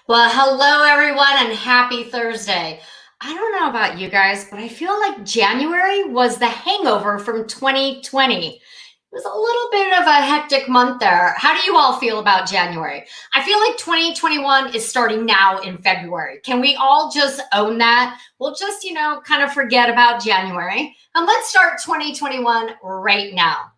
Well, hello everyone and happy Thursday. I don't know about you guys, but I feel like January was the hangover from 2020. It was a little bit of a hectic month there. How do you all feel about January? I feel like 2021 is starting now in February. Can we all just own that? We'll just, kind of forget about January and let's start 2021 right now.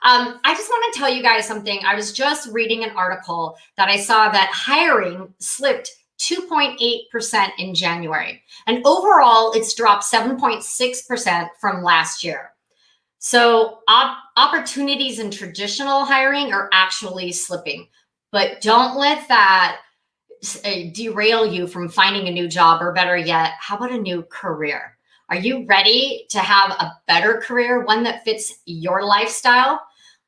I just want to tell you guys something. I was just reading an article that I saw that hiring slipped 2.8% in January. And overall, it's dropped 7.6% from last year. So opportunities in traditional hiring are actually slipping. But don't let that derail you from finding a new job, or better yet, how about a new career? Are you ready to have a better career, one that fits your lifestyle?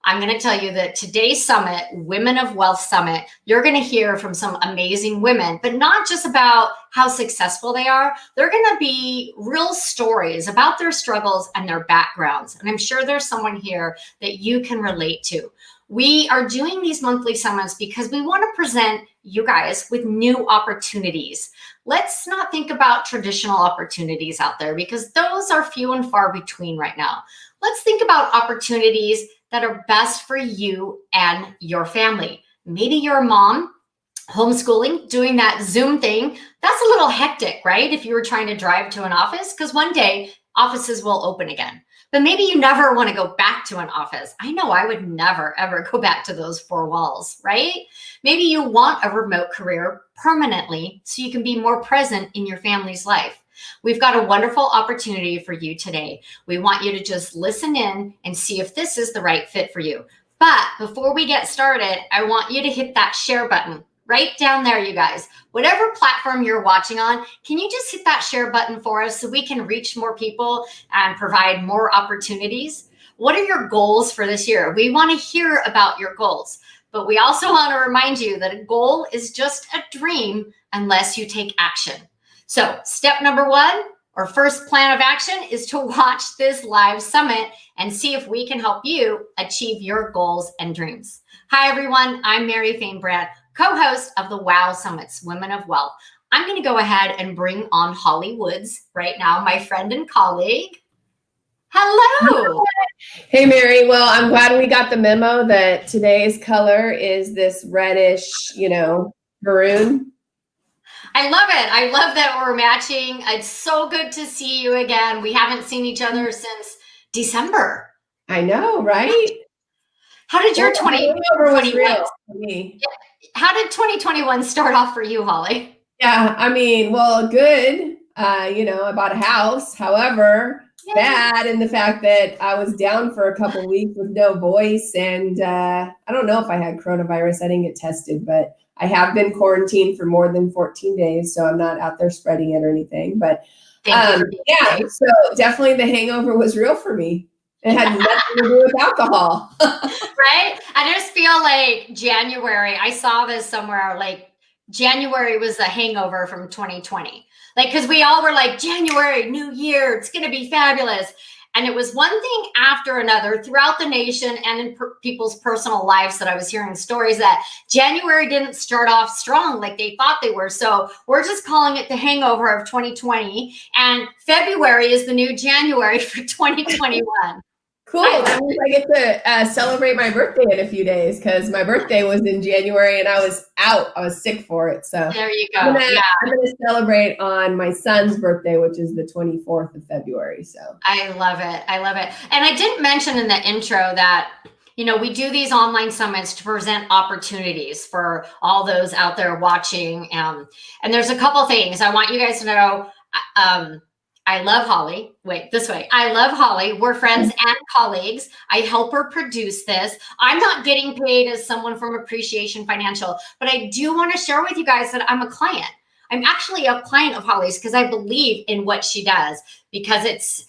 I'm going to tell you that today's summit, Women of Wealth Summit, you're going to hear from some amazing women, but not just about how successful they are. They're going to be real stories about their struggles and their backgrounds. And I'm sure there's someone here that you can relate to. We are doing these monthly summits because we want to present you guys with new opportunities. Let's not think about traditional opportunities out there because those are few and far between right now. Let's think about opportunities that are best for you and your family. Maybe you're a mom, homeschooling, doing that Zoom thing. That's a little hectic, right? If you were trying to drive to an office, because one day offices will open again. But maybe you never want to go back to an office. I know I would never, ever go back to those four walls, right? Maybe you want a remote career permanently so you can be more present in your family's life. We've got a wonderful opportunity for you today. We want you to just listen in and see if this is the right fit for you. But before we get started, I want you to hit that share button right down there, you guys. Whatever platform you're watching on, can you just hit that share button for us so we can reach more people and provide more opportunities? What are your goals for this year? We want to hear about your goals, but we also want to remind you that a goal is just a dream unless you take action. So step number one, or first plan of action, is to watch this live summit and see if we can help you achieve your goals and dreams. Hi, everyone. I'm Mary Fainbrand, co-host of the WOW Summits, Women of Wealth. I'm going to go ahead and bring on Hawley Woods right now, my friend and colleague. Hello. Hey, Mary. Well, I'm glad we got the memo that today's color is this reddish, maroon. I love it. I love that we're matching. It's so good to see you again. We haven't seen each other since December. I know, right? How did your 2021? How did 2021 start off for you, Hawley? Yeah, good. I bought a house. However, bad in the fact that I was down for a couple of weeks with no voice, and I don't know if I had coronavirus. I didn't get tested, but I have been quarantined for more than 14 days, so I'm not out there spreading it or anything. But so definitely the hangover was real for me. It had nothing to do with alcohol. Right? I just feel like January, I saw this somewhere, like January was the hangover from 2020. Like, because we all were like, January, new year, it's going to be fabulous. And it was one thing after another throughout the nation and in people's personal lives that I was hearing stories that January didn't start off strong like they thought they were. So we're just calling it the hangover of 2020. And February is the new January for 2021. Cool. That means I get to celebrate my birthday in a few days because my birthday was in January and I was out. I was sick for it. So there you go. I'm going to celebrate on my son's birthday, which is the 24th of February. So I love it. I love it. And I didn't mention in the intro that, we do these online summits to present opportunities for all those out there watching. And there's a couple things I want you guys to know. I love Hawley. Wait, this way. I love Hawley. We're friends and colleagues. I help her produce this. I'm not getting paid as someone from Appreciation Financial, but I do want to share with you guys that I'm a client. I'm actually a client of Hawley's because I believe in what she does, because it's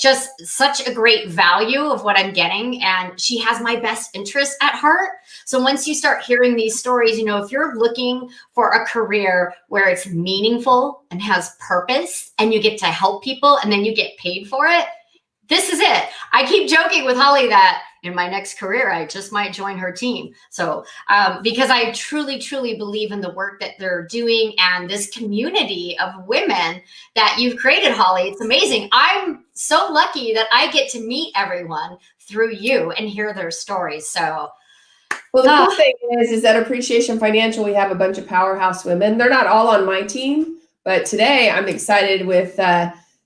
just such a great value of what I'm getting. And she has my best interest at heart. So once you start hearing these stories, if you're looking for a career where it's meaningful and has purpose and you get to help people and then you get paid for it, this is it. I keep joking with Hawley that in my next career, I just might join her team. So, because I truly, truly believe in the work that they're doing and this community of women that you've created, Hawley. It's amazing. I'm so lucky that I get to meet everyone through you and hear their stories. So, well, the cool thing is that Appreciation Financial, we have a bunch of powerhouse women. They're not all on my team, but today I'm excited with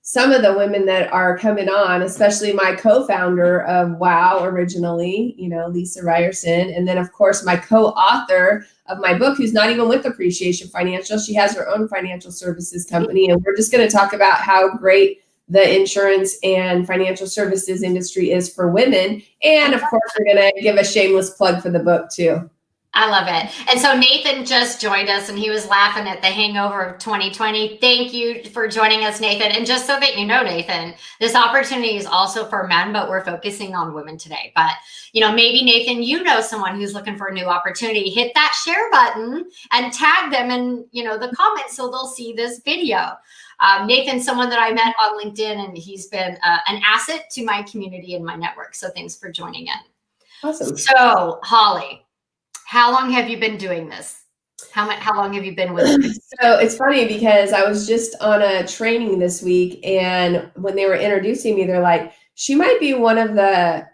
some of the women that are coming on, especially my co-founder of WOW originally, Lisa Ryerson. And then, of course, my co-author of my book, who's not even with Appreciation Financial. She has her own financial services company. And we're just going to talk about how great the insurance and financial services industry is for women. And of course, we're going to give a shameless plug for the book too. I love it. And so Nathan just joined us and he was laughing at the hangover of 2020. Thank you for joining us, Nathan. And just so that you know, Nathan, this opportunity is also for men, but we're focusing on women today. But, maybe Nathan, someone who's looking for a new opportunity, hit that share button and tag them in, the comments so they'll see this video. Nathan's someone that I met on LinkedIn, and he's been an asset to my community and my network. So thanks for joining in. Awesome. So, Hawley, how long have you been doing this? How long have you been with it? So it's funny because I was just on a training this week, and when they were introducing me, they're like, she might be might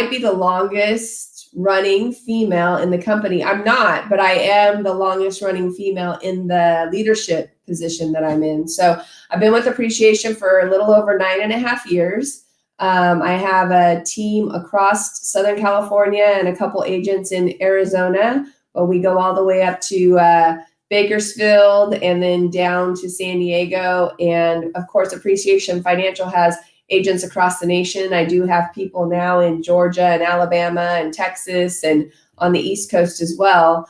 be the longest running female in the company. I'm not, but I am the longest running female in the leadership position that I'm in. So I've been with Appreciation for a little over 9.5 years. I have a team across Southern California and a couple agents in Arizona, but we go all the way up to Bakersfield and then down to San Diego. And of course, Appreciation Financial has agents across the nation. I do have people now in Georgia and Alabama and Texas and on the East Coast as well.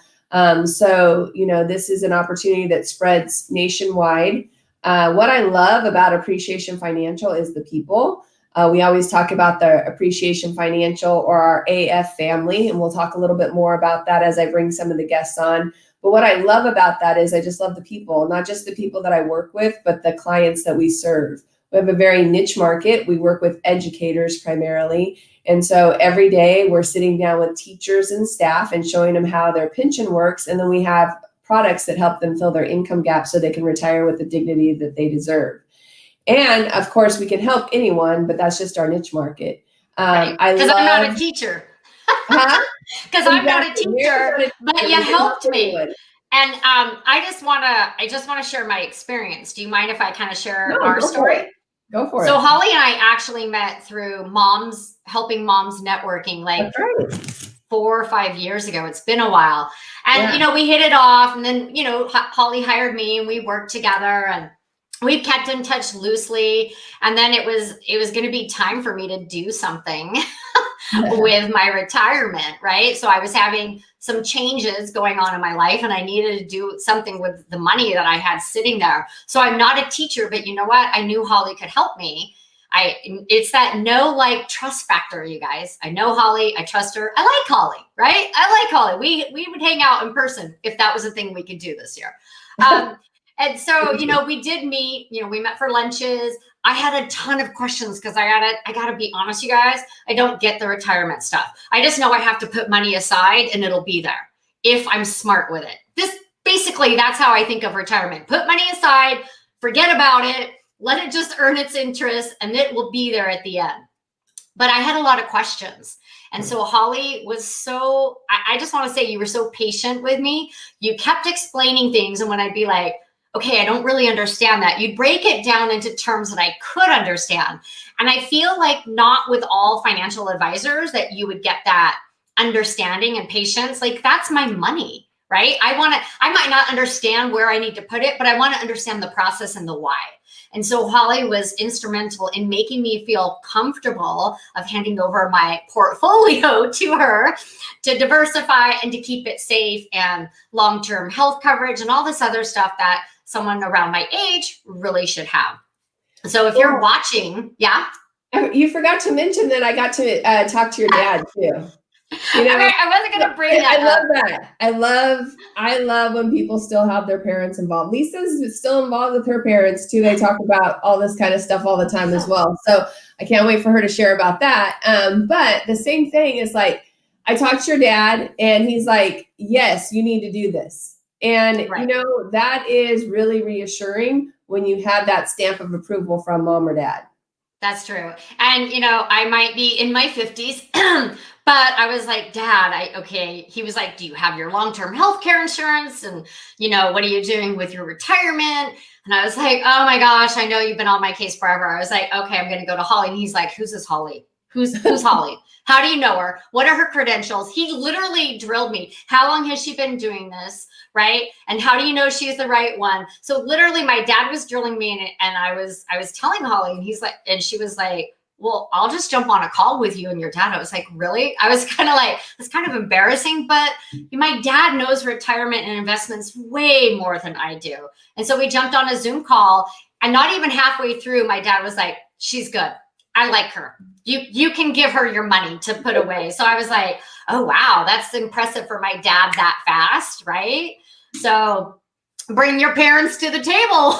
So, this is an opportunity that spreads nationwide. What I love about Appreciation Financial is the people. We always talk about the Appreciation Financial or our AF family, and we'll talk a little bit more about that as I bring some of the guests on. But what I love about that is I just love the people, not just the people that I work with, but the clients that we serve. We have a very niche market. We work with educators primarily. And so every day we're sitting down with teachers and staff and showing them how their pension works. And then we have products that help them fill their income gap so they can retire with the dignity that they deserve. And of course, we can help anyone, but that's just our niche market. Because I'm not a teacher. Huh? Because I'm not a teacher, but you helped me. And I just want to share my experience. Do you mind if I kind of share our story? Go for it. So Hawley and I actually met through helping moms networking, like 4 or 5 years ago. It's been a while. And, we hit it off, and then, Hawley hired me and we worked together, and we've kept in touch loosely. And then it was going to be time for me to do something with my retirement, right? So I was having some changes going on in my life, and I needed to do something with the money that I had sitting there. So I'm not a teacher, but you know what? I knew Hawley could help me. It's that trust factor, you guys. I know Hawley. I trust her. I like Hawley, right? I like Hawley. We would hang out in person if that was a thing we could do this year. And so, we did meet, we met for lunches. I had a ton of questions because I gotta be honest, you guys, I don't get the retirement stuff. I just know I have to put money aside and it'll be there if I'm smart with it. That's how I think of retirement. Put money aside, forget about it, let it just earn its interest, and it will be there at the end. But I had a lot of questions. And so Hawley was I just want to say you were so patient with me. You kept explaining things. And when I'd be like, okay, I don't really understand that, you'd break it down into terms that I could understand. And I feel like not with all financial advisors that you would get that understanding and patience. Like, that's my money, right? I might not understand where I need to put it, but I want to understand the process and the why. And so Hawley was instrumental in making me feel comfortable of handing over my portfolio to her to diversify and to keep it safe and long-term health coverage and all this other stuff that someone around my age really should have. So if you're watching, you forgot to mention that I got to talk to your dad too. You know, Okay, I wasn't going to bring that I love that. I love when people still have their parents involved. Lisa's still involved with her parents too. They talk about all this kind of stuff all the time as well. So I can't wait for her to share about that. But the same thing is like, I talked to your dad and he's like, yes, you need to do this. And, Right. you know, that is really reassuring when you have that stamp of approval from mom or dad. That's true. And, I might be in my 50s, but I was like, Dad, okay. He was like, do you have your long-term health care insurance? And, what are you doing with your retirement? And I was like, oh my gosh, I know you've been on my case forever. I was like, okay, I'm going to go to Hawley. And he's like, who's this Hawley? Who's Hawley? How do you know her? What are her credentials? He literally drilled me. How long has she been doing this? Right? And how do you know she's the right one? So literally my dad was drilling me and I was telling Hawley and she was like, well, I'll just jump on a call with you and your dad. I was like, really? I was kind of like, it's kind of embarrassing, but my dad knows retirement and investments way more than I do. And so we jumped on a Zoom call and not even halfway through, my dad was like, she's good. I like her. You can give her your money to put away. So I was like, oh, wow, that's impressive for my dad that fast, right? So bring your parents to the table.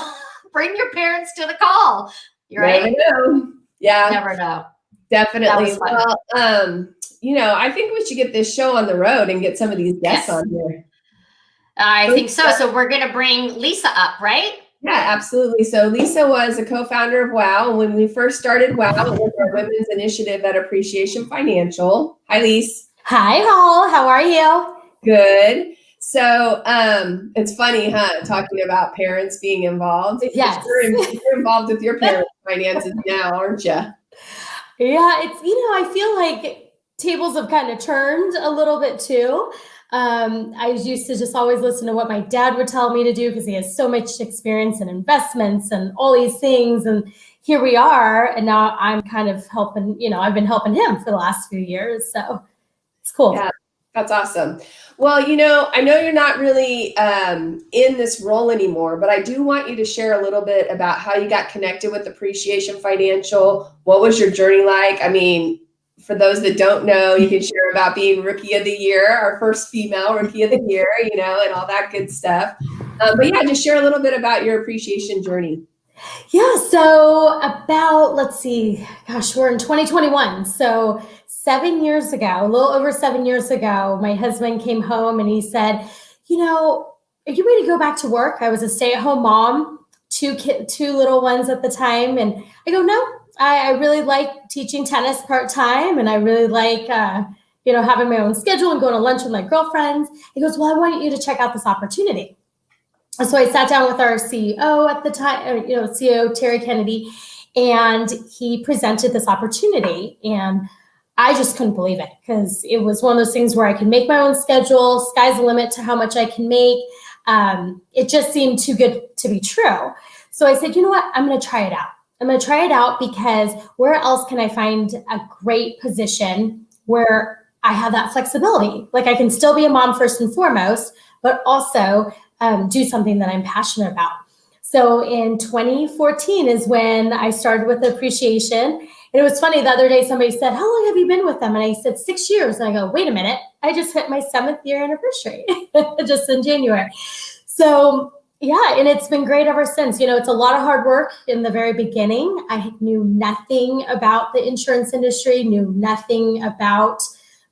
Bring your parents to the call. You're right. Never know. Yeah. Never know. Definitely. Well, I think we should get this show on the road and get some of these guests on here. I think so. So we're going to bring Lisa up, right? Yeah, absolutely. So Lisa was a co-founder of WOW. When we first started WOW, it was our women's initiative at Appreciation Financial. Hi, Lisa. Hi, Hall. How are you? Good. So it's funny, huh? Talking about parents being involved. Yes. You're involved with your parents' finances now, aren't you? Yeah, it's, I feel like tables have kind of turned a little bit too. I used to just always listen to what my dad would tell me to do because he has so much experience in investments and all these things. And here we are. And now I'm kind of helping, I've been helping him for the last few years. So it's cool. Yeah, that's awesome. Well, I know you're not really in this role anymore, but I do want you to share a little bit about how you got connected with Appreciation Financial. What was your journey like? I mean, for those that don't know, you can share about being Rookie of the Year, our first female Rookie of the Year, and all that good stuff. But yeah, just share a little bit about your appreciation journey. Yeah, so about, we're in 2021. So 7 years ago, a little over 7 years ago, my husband came home and he said, are you ready to go back to work? I was a stay-at-home mom, two little ones at the time. And I go, no, I really like teaching tennis part-time. And I really like, having my own schedule and going to lunch with my girlfriends. He goes, well, I want you to check out this opportunity. And so I sat down with our CEO at the time, CEO Terry Kennedy, and he presented this opportunity. And I just couldn't believe it because it was one of those things where I can make my own schedule. Sky's the limit to how much I can make. It just seemed too good to be true. So I said, you know what? I'm going to try it out. I'm going to try it out because where else can I find a great position where I have that flexibility? Like I can still be a mom first and foremost, but also do something that I'm passionate about. So in 2014 is when I started with Appreciation. And it was funny, the other day somebody said, how long have you been with them? And I said, 6 years. And I go, wait a minute, I just hit my 7th year anniversary just in January. So yeah, and it's been great ever since. It's a lot of hard work in the very beginning. I knew nothing about the insurance industry, knew nothing about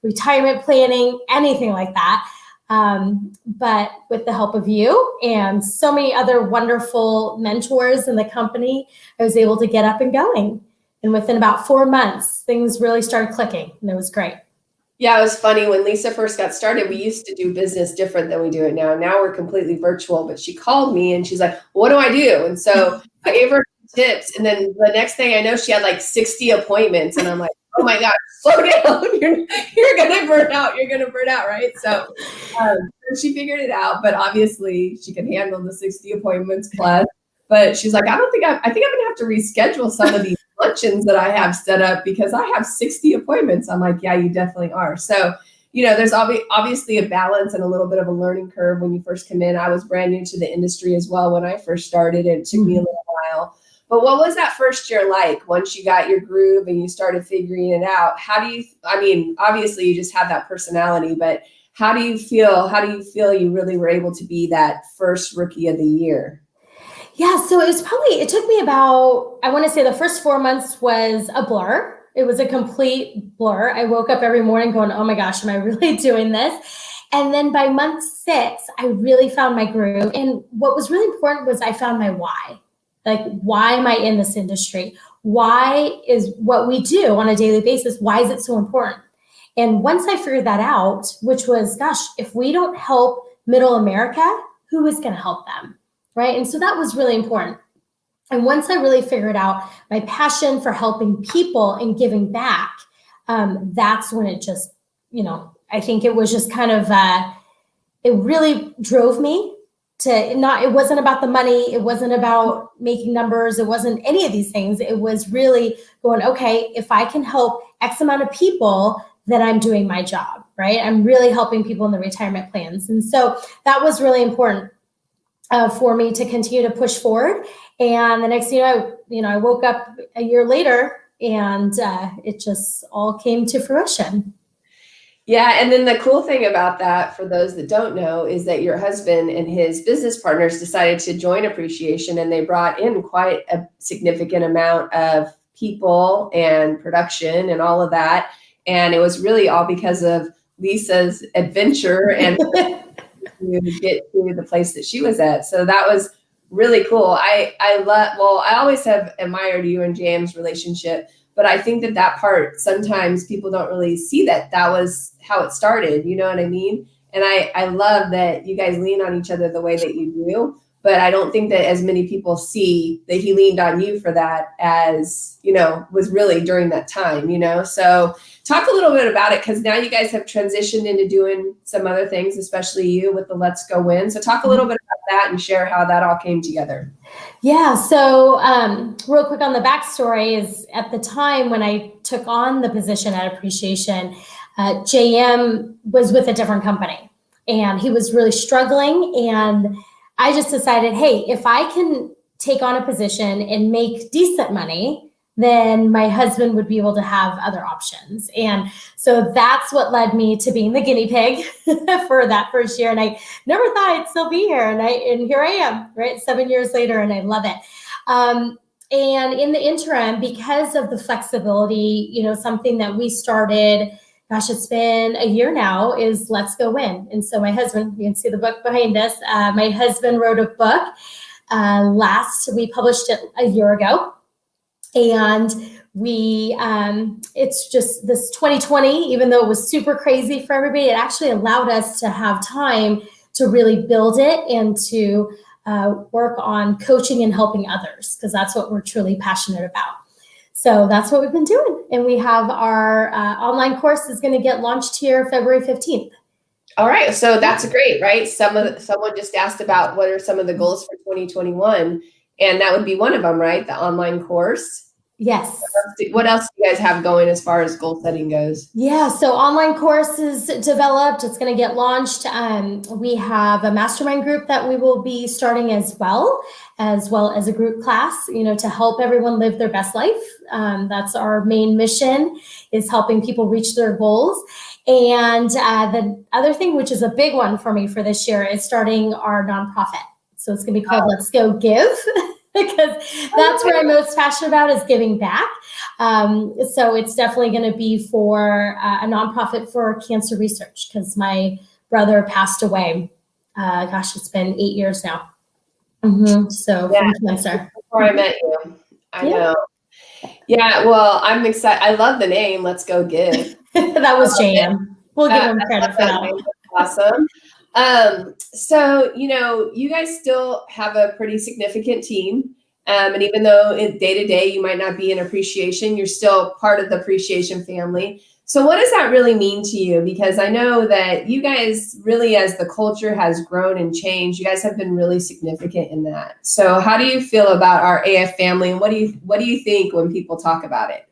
retirement planning, anything like that. But with the help of you and so many other wonderful mentors in the company, I was able to get up and going. And within about 4 months, things really started clicking and it was great. Yeah, it was funny when Lisa first got started, we used to do business different than we do it now. Now we're completely virtual, but she called me and she's like, what do I do? And so I gave her tips. And then the next thing I know, she had like 60 appointments. And I'm like, oh my God, slow down. You're going to burn out. You're going to burn out. Right. So she figured it out, but obviously she can handle the 60 appointments plus. But she's like, I think I'm going to have to reschedule some of these luncheons that I have set up because I have 60 appointments. I'm like, yeah, you definitely are. So, there's obviously a balance and a little bit of a learning curve when you first come in. I was brand new to the industry as well when I first started. It took me a little while. But what was that first year like once you got your groove and you started figuring it out? I mean, obviously you just have that personality, but how do you feel you really were able to be that first rookie of the year? Yeah, so it took me about, I want to say the first 4 months was a blur. It was a complete blur. I woke up every morning going, oh my gosh, am I really doing this? And then by month 6, I really found my groove. And what was really important was I found my why. Like, why am I in this industry? Why is what we do on a daily basis, why is it so important? And once I figured that out, which was, gosh, if we don't help middle America, who is going to help them? Right? And so that was really important. And once I really figured out my passion for helping people and giving back, that's when it just, I think it was just kind of, it really drove me to it wasn't about the money. It wasn't about making numbers. It wasn't any of these things. It was really going, okay, if I can help X amount of people, then I'm doing my job, right? I'm really helping people in the retirement plans. And so that was really important for me to continue to push forward. And the next thing I woke up a year later and it just all came to fruition. Yeah. And then the cool thing about that, for those that don't know, is that your husband and his business partners decided to join Appreciation, and they brought in quite a significant amount of people and production and all of that. And it was really all because of Lisa's adventure and to get to the place that she was at. So that was really cool. I always have admired you and JM's relationship, but I think that part, sometimes people don't really see that was how it started. You know what I mean? And I love that you guys lean on each other the way that you do, but I don't think that as many people see that he leaned on you for that as, was really during that time, So talk a little bit about it, because now you guys have transitioned into doing some other things, especially you with the Let's Go Win. So talk a little bit about that and share how that all came together. Yeah. So real quick on the backstory is, at the time when I took on the position at Appreciation, JM was with a different company and he was really struggling. And I just decided, hey, if I can take on a position and make decent money, then my husband would be able to have other options. And so that's what led me to being the guinea pig for that first year. And I never thought I'd still be here. And here I am, right? 7 years later, and I love it. And in the interim, because of the flexibility, something that we started, gosh, it's been a year now, is Let's Go Win. And so my husband, you can see the book behind us. My husband wrote a book. We published it a year ago. And it's just this 2020, even though it was super crazy for everybody, it actually allowed us to have time to really build it and to work on coaching and helping others, because that's what we're truly passionate about. So that's what we've been doing. And we have our online course is going to get launched here February 15th. All right. So that's great, right? Someone just asked about what are some of the goals for 2021. And that would be one of them, right? The online course. Yes. What else do you guys have going as far as goal setting goes? Yeah. So online course is developed. It's going to get launched. We have a mastermind group that we will be starting as well as a group class, to help everyone live their best life. That's our main mission, is helping people reach their goals. And the other thing, which is a big one for me for this year, is starting our nonprofit. So it's going to be called Let's Go Give, because that's what I'm most passionate about, is giving back. So it's definitely going to be for a nonprofit for cancer research, because my brother passed away. It's been 8 years now. So from cancer. Before I met you, I know. Yeah, well, I'm excited. I love the name, Let's Go Give. That was JM. We'll give him credit for that. Awesome. So, you guys still have a pretty significant team. And even though day to day you might not be in Appreciation, you're still part of the Appreciation family. So what does that really mean to you? Because I know that you guys really, as the culture has grown and changed, you guys have been really significant in that. So how do you feel about our AF family, and what do you think when people talk about it?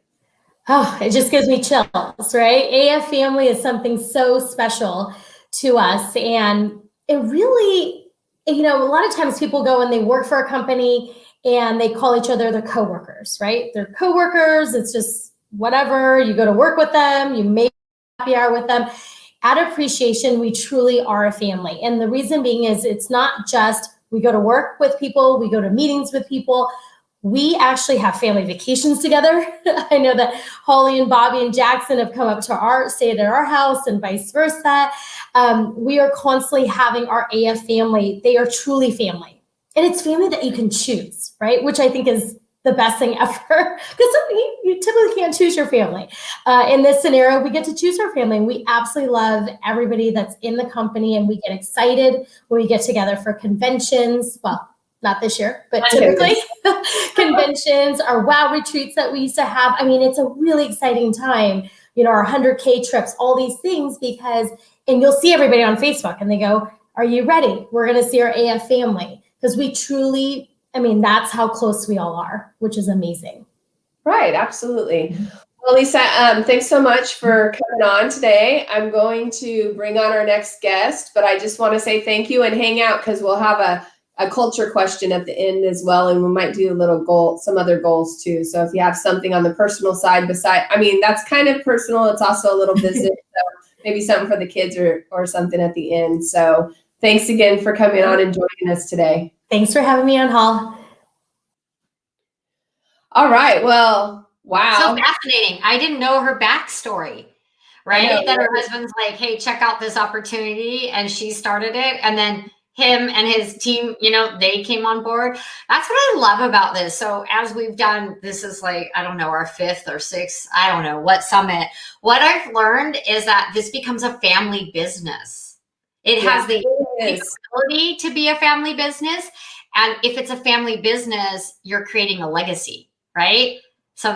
Oh, it just gives me chills, right? AF family is something so special to us. And it really, a lot of times people go and they work for a company and they call each other their coworkers, right? They're coworkers. It's just whatever. You go to work with them, you make happy hour with them. At Appreciation, we truly are a family. And the reason being is it's not just we go to work with people, we go to meetings with people. We actually have family vacations together. I know that Hawley and Bobby and Jackson have come up to stayed at our house and vice versa. We are constantly having our AF family. They are truly family. And it's family that you can choose, right? Which I think is the best thing ever, because you typically can't choose your family. In this scenario, we get to choose our family. We absolutely love everybody that's in the company, and we get excited when we get together for conventions. Well, not this year, but typically conventions, our WOW retreats that we used to have. I mean, it's a really exciting time, our 100K trips, all these things, and you'll see everybody on Facebook and they go, are you ready? We're going to see our AF family, because we truly, that's how close we all are, which is amazing. Right. Absolutely. Well, Lisa, thanks so much for coming on today. I'm going to bring on our next guest, but I just want to say thank you and hang out, because we'll have a culture question at the end as well. And we might do some other goals too. So if you have something on the personal side that's kind of personal. It's also a little business. So maybe something for the kids or something at the end. So thanks again for coming on and joining us today. Thanks for having me on, Hall. All right. Well, wow. So fascinating. I didn't know her backstory, right? That her husband's like, hey, check out this opportunity. And she started it. And then him and his team, they came on board. That's what I love about this. So as we've done, this is like, I don't know, our 5th or 6th, I don't know what summit. What I've learned is that this becomes a family business. It has the ability to be a family business. And if it's a family business, you're creating a legacy, right? So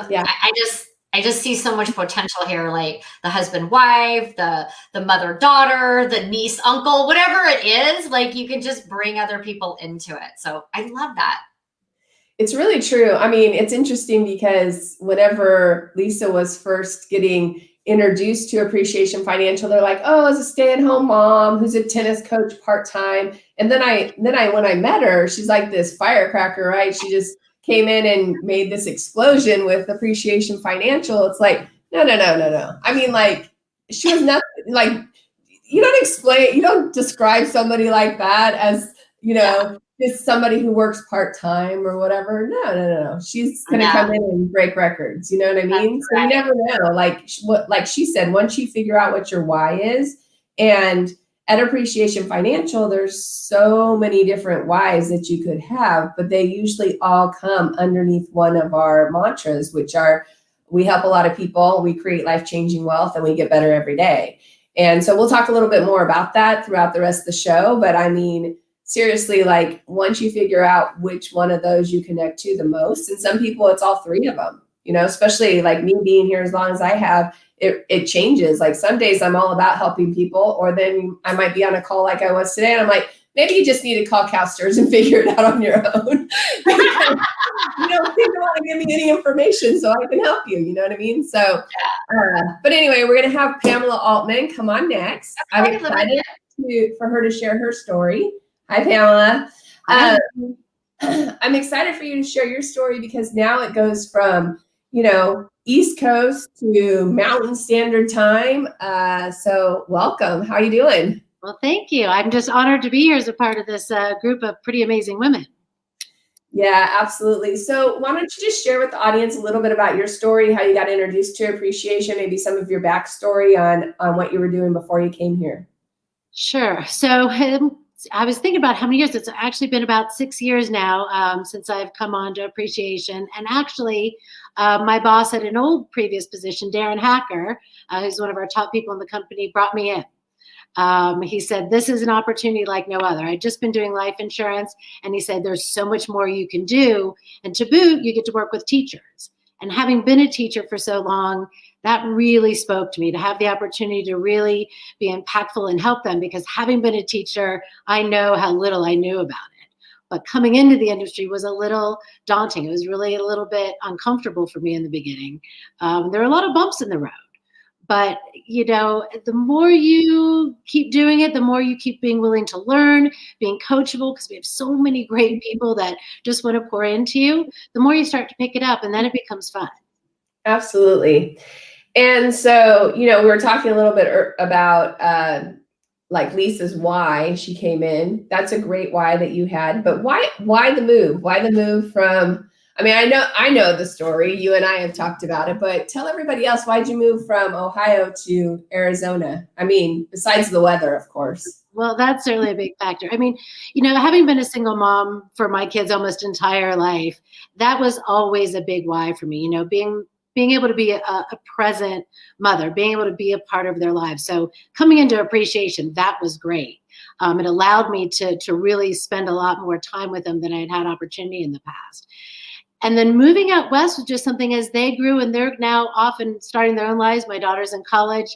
I just see so much potential here, like the husband, wife, the mother, daughter, the niece, uncle, whatever it is, like you can just bring other people into it. So I love that. It's really true. It's interesting because whenever Lisa was first getting introduced to Appreciation Financial, they're like, oh, as a stay-at-home mom who's a tennis coach part-time. And then when I met her, she's like this firecracker, right? She just came in and made this explosion with Appreciation Financial. It's like, no. She was nothing like, you don't describe somebody like that as, just somebody who works part-time or whatever. No. She's going to come in and break records. You know what I mean? That's so right. You never know. Like she said, once you figure out what your why is, and at Appreciation Financial, there's so many different whys that you could have, but they usually all come underneath one of our mantras, which are, we help a lot of people, we create life-changing wealth, and we get better every day. And so we'll talk a little bit more about that throughout the rest of the show. But seriously, like once you figure out which one of those you connect to the most, and some people it's all 3 of them, especially like me being here as long as I have, it changes. Like some days I'm all about helping people, or then I might be on a call like I was today, and I'm like, maybe you just need to call CalSTRS and figure it out on your own. You don't think you want to give me any information so I can help you. You know what I mean? So, but anyway, we're going to have Pamela Altman come on next. I'm excited for her to share her story. Hi, Pamela. I'm excited for you to share your story, because now it goes from, East Coast to Mountain Standard Time. So welcome. How are you doing? Well, thank you. I'm just honored to be here as a part of this group of pretty amazing women. Yeah, absolutely. So why don't you just share with the audience a little bit about your story, how you got introduced to Appreciation, maybe some of your backstory on what you were doing before you came here. Sure. So I was thinking about how many years. It's actually been about 6 years now since I've come on to Appreciation. And actually, my boss at an old previous position, Darren Hacker, who's one of our top people in the company, brought me in. He said, this is an opportunity like no other. I'd just been doing life insurance, and he said, there's so much more you can do. And to boot, you get to work with teachers. And having been a teacher for so long, that really spoke to me, to have the opportunity to really be impactful and help them, because having been a teacher, I know how little I knew about it. But coming into the industry was a little daunting. It was really a little bit uncomfortable for me in the beginning. There were a lot of bumps in the road. But, the more you keep doing it, the more you keep being willing to learn, being coachable, because we have so many great people that just want to pour into you, the more you start to pick it up, and then it becomes fun. Absolutely. And so, we were talking a little bit about like Lisa's why she came in. That's a great why that you had. But why the move? Why the move from, I know the story. You and I have talked about it, but tell everybody else, why'd you move from Ohio to Arizona? Besides the weather, of course. Well, that's certainly a big factor. Having been a single mom for my kids' almost entire life, that was always a big why for me, being able to be a present mother, being able to be a part of their lives. So coming into appreciation, that was great. It allowed me to really spend a lot more time with them than I had opportunity in the past. And then moving out west was just something as they grew, and they're now often starting their own lives. My daughter's in college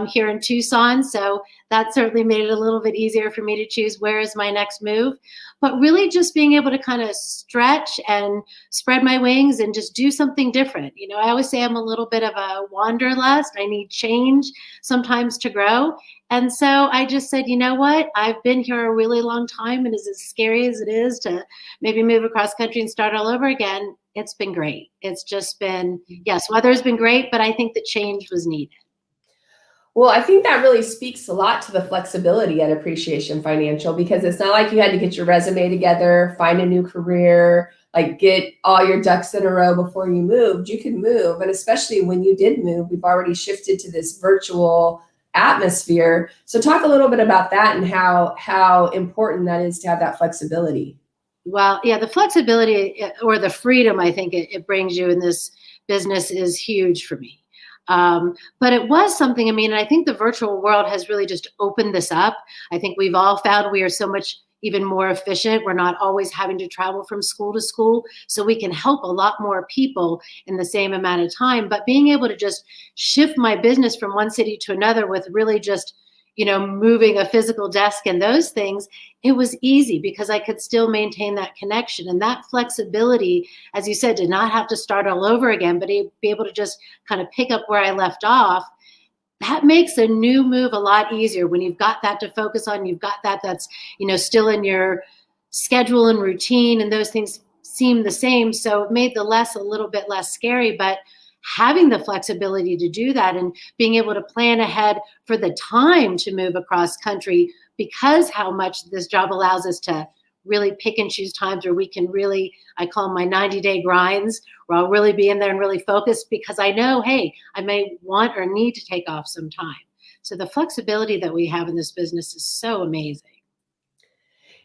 here in Tucson, so that certainly made it a little bit easier for me to choose where is my next move. But really just being able to kind of stretch and spread my wings and just do something different. I always say I'm a little bit of a wanderlust. I need change sometimes to grow. And so I just said, you know what? I've been here a really long time, and as scary as it is to maybe move across country and start all over again, it's been great. It's just been, yes, weather's been great, but I think the change was needed. Well, I think that really speaks a lot to the flexibility at Appreciation Financial, because it's not like you had to get your resume together, find a new career, like get all your ducks in a row before you moved. You could move. And especially when you did move, we've already shifted to this virtual atmosphere. So talk a little bit about that and how important that is to have that flexibility. Well, yeah, the flexibility or the freedom I think it brings you in this business is huge for me. But it was something, I think the virtual world has really just opened this up. I think we've all found we are so much even more efficient. We're not always having to travel from school to school, so we can help a lot more people in the same amount of time. But being able to just shift my business from one city to another with really just, moving a physical desk and those things, it was easy because I could still maintain that connection and that flexibility, as you said, to not have to start all over again, but be able to just kind of pick up where I left off. That makes a new move a lot easier when you've got that to focus on. You've got that's, still in your schedule and routine, and those things seem the same. So it made the less a little bit less scary, but having the flexibility to do that and being able to plan ahead for the time to move across country, because how much this job allows us to really pick and choose times where we can really, I call them my 90-day grinds, where I'll really be in there and really focus because I know, hey, I may want or need to take off some time. So the flexibility that we have in this business is so amazing.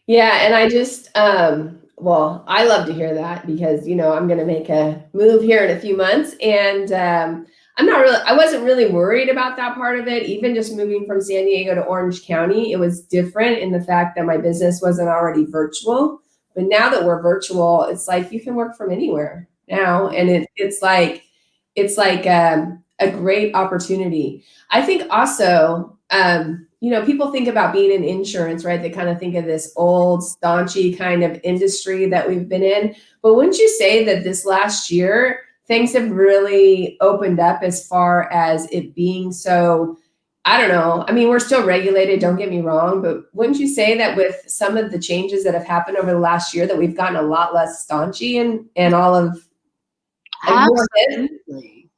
Yeah. And I just, I love to hear that because, I'm going to make a move here in a few months, and I wasn't really worried about that part of it. Even just moving from San Diego to Orange County, it was different in the fact that my business wasn't already virtual. But now that we're virtual, it's like you can work from anywhere now. And it's like a great opportunity. I think also, people think about being in insurance, right? They kind of think of this old, staunchy kind of industry that we've been in. But wouldn't you say that this last year, things have really opened up as far as it being so, I don't know. We're still regulated, don't get me wrong, but wouldn't you say that with some of the changes that have happened over the last year that we've gotten a lot less staunchy and all of Absolutely.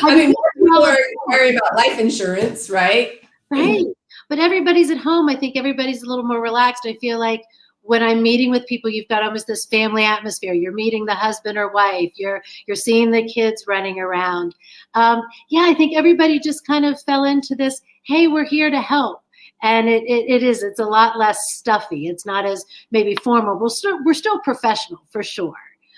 more people are worried about life insurance, right? Right. But everybody's at home. I think everybody's a little more relaxed. I feel like when I'm meeting with people, you've got almost this family atmosphere. You're meeting the husband or wife. You're seeing the kids running around. I think everybody just kind of fell into this, hey, we're here to help. And it's a lot less stuffy. It's not as maybe formal. We're still professional for sure.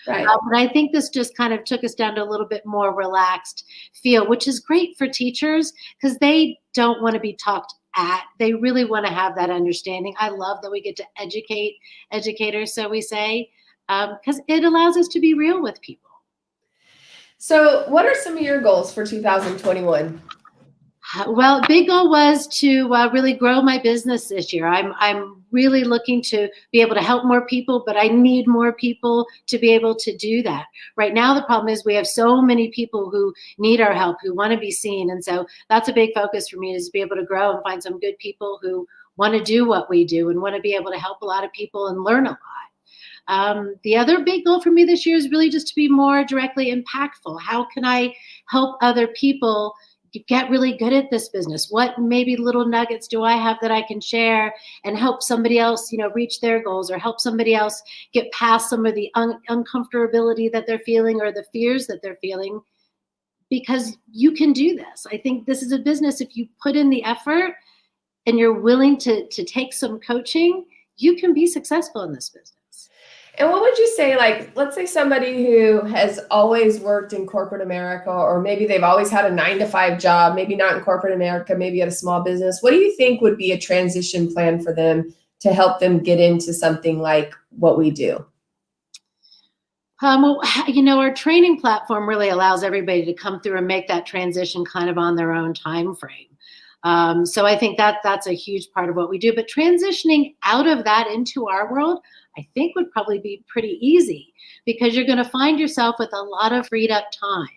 Right. But I think this just kind of took us down to a little bit more relaxed feel, which is great for teachers because they don't want to be talked at. They really want to have that understanding. I love that we get to educate educators, so we say, because it allows us to be real with people. So what are some of your goals for 2021? Well, big goal was to really grow my business this year. I'm really looking to be able to help more people, but I need more people to be able to do that. Right now, the problem is we have so many people who need our help, who want to be seen. And so that's a big focus for me, is to be able to grow and find some good people who want to do what we do and want to be able to help a lot of people and learn a lot. The other big goal for me this year is really just to be more directly impactful. How can I help other people get really good at this business? What maybe little nuggets do I have that I can share and help somebody else, reach their goals, or help somebody else get past some of the uncomfortability that they're feeling or the fears that they're feeling? Because you can do this. I think this is a business. If you put in the effort and you're willing to take some coaching, you can be successful in this business. And what would you say, like, let's say somebody who has always worked in corporate America, or maybe they've always had a 9-to-5 job, maybe not in corporate America, maybe at a small business. What do you think would be a transition plan for them to help them get into something like what we do? Our training platform really allows everybody to come through and make that transition kind of on their own time frame. So I think that's a huge part of what we do. But transitioning out of that into our world, I think would probably be pretty easy, because you're going to find yourself with a lot of freed up time.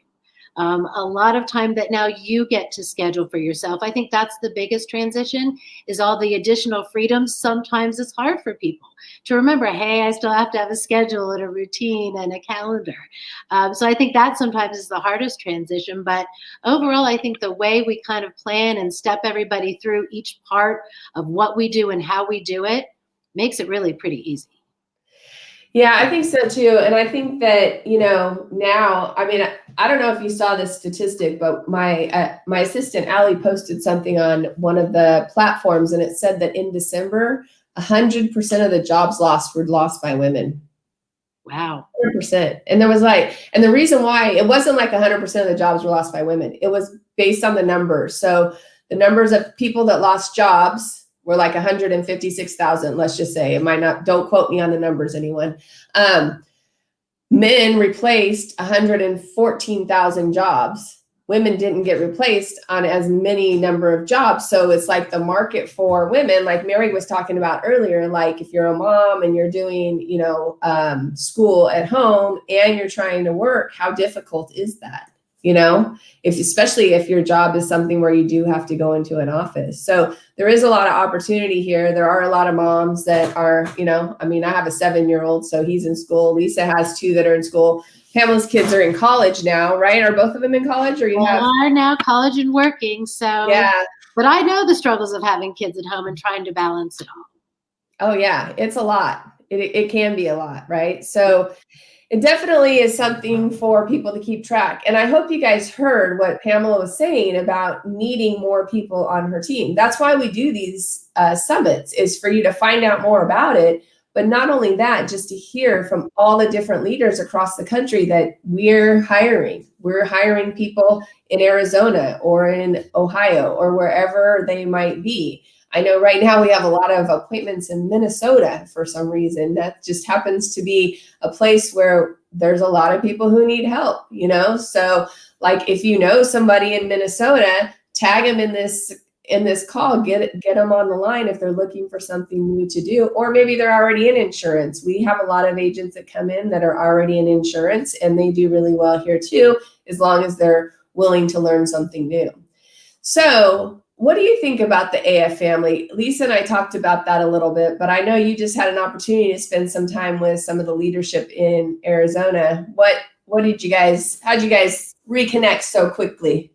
A lot of time that now you get to schedule for yourself. I think that's the biggest transition, is all the additional freedoms. Sometimes it's hard for people to remember, hey, I still have to have a schedule and a routine and a calendar. So I think that sometimes is the hardest transition. But overall, I think the way we kind of plan and step everybody through each part of what we do and how we do it makes it really pretty easy. Yeah, I think so too. And I think that, now, I mean, I don't know if you saw this statistic, but my assistant, Allie, posted something on one of the platforms, and it said that in December, 100% of the jobs lost were lost by women. Wow. 100%. And and the reason why it wasn't like 100% of the jobs were lost by women, it was based on the numbers. So the numbers of people that lost jobs were like 156,000, let's just say. It might not, don't quote me on the numbers, anyone. Men replaced 114,000 jobs. Women didn't get replaced on as many number of jobs. So it's like the market for women, like Mary was talking about earlier, like if you're a mom and you're doing, school at home and you're trying to work, how difficult is that? Especially if your job is something where you do have to go into an office. So there is a lot of opportunity here. There are a lot of moms that are, I have a 7-year-old, so he's in school. Lisa has 2 that are in school. Pamela's kids are in college now, right? Are both of them in college, or you have? They are now college and working. So yeah. But I know the struggles of having kids at home and trying to balance it all. Oh yeah, it's a lot. It can be a lot, right? So it definitely is something for people to keep track. And I hope you guys heard what Pamela was saying about needing more people on her team. That's why we do these summits, is for you to find out more about it. But not only that, just to hear from all the different leaders across the country that we're hiring. We're hiring people in Arizona or in Ohio or wherever they might be. I know right now we have a lot of appointments in Minnesota for some reason. That just happens to be a place where there's a lot of people who need help, So like if you know somebody in Minnesota, tag them in this call, get them on the line if they're looking for something new to do, or maybe they're already in insurance. We have a lot of agents that come in that are already in insurance, and they do really well here too, as long as they're willing to learn something new. So what do you think about the AF family? Lisa and I talked about that a little bit, but I know you just had an opportunity to spend some time with some of the leadership in Arizona. How'd you guys reconnect so quickly?